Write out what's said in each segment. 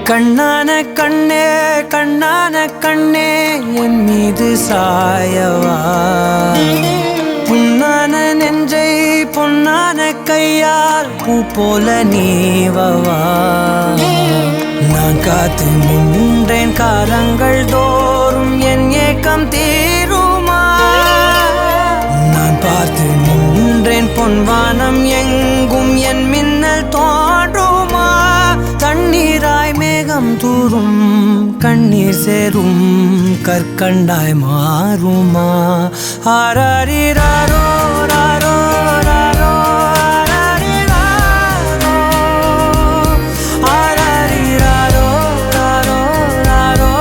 கண்ணான கண்ணே கண்ணான கண்ணே என் மீது சாயவா புண்ணான நெஞ்சை பொன்னான கையால் பூ போல நீவவா நான் காத்து நின்றேன் காலங்கள் தோறும் என் ஏக்கம் தீருமா நான் பார்த்து நின்றேன் பொன்வானம் எங்கும் என் மின்னல் தோன்றுமா தண்ணீராய் மேகம் தூரும் கண்ணீர் சேரும் கற்கண்டாய் மாறுமா ஆராரிராரோ ராரோ ராரோ ஆராரிராரோ ராரோ ராரோ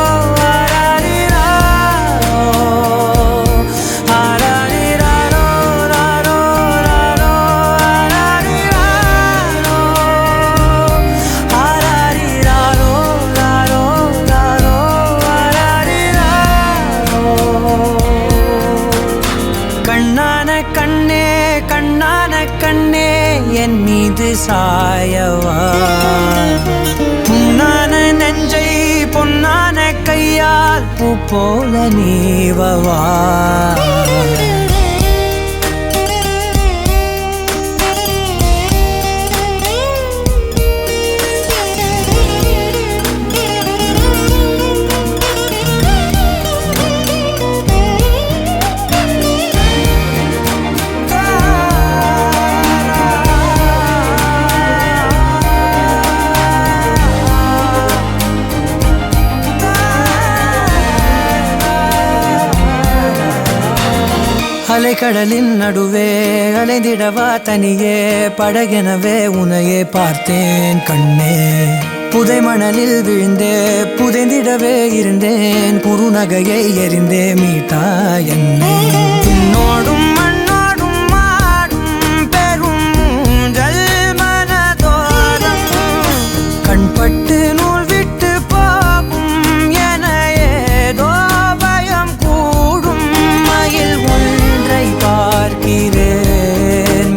ஆராரிராரோ ராரோ ராரோ கண்ணான கண்ணே கண்ணான கண்ணே என் மீது சாயவா புண்ணான நெஞ்சை பொன்னான கையால் பூ போல நீவவா அலைக்கடலின் நடுவே அலைந்திடவா தனியே படகெனவே உனையே பார்த்தேன் கண்ணே புதை மணலில் விழுந்தே புதைந்திடவே இருந்தேன் குறுநகையை எறிந்தே மீட்டா என்னை உன்னோடும் மண்ணோடும் மாடும் பெரும் ஊஞ்சல் மனதோரம் கண்பட்டு நூல் விட்டு போகும் என ஏதோ பயம் கூடும் மயில் பார்க்கிறேன்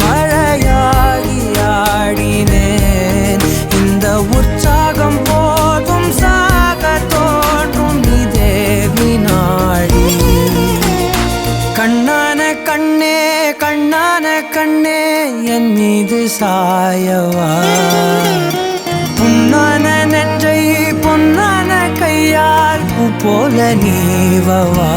மழையாகி ஆடினேன் இந்த உற்சாகம் போதும் சாக தோன்றும் இதே வினாடி கண்ணான கண்ணே கண்ணான கண்ணே என் மீது சாயவா புண்ணான நெஞ்சை பொன்னான கையால் பூ போல நீவவா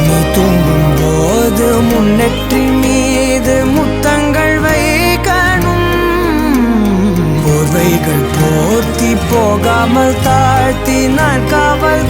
நீ தூங்கும் போது முன்னெற்றி மீது முத்தங்கள் வைக்கணும் போர்வைகள் போர்த்தி போகாமல் தாழ்த்தி நான் காவல்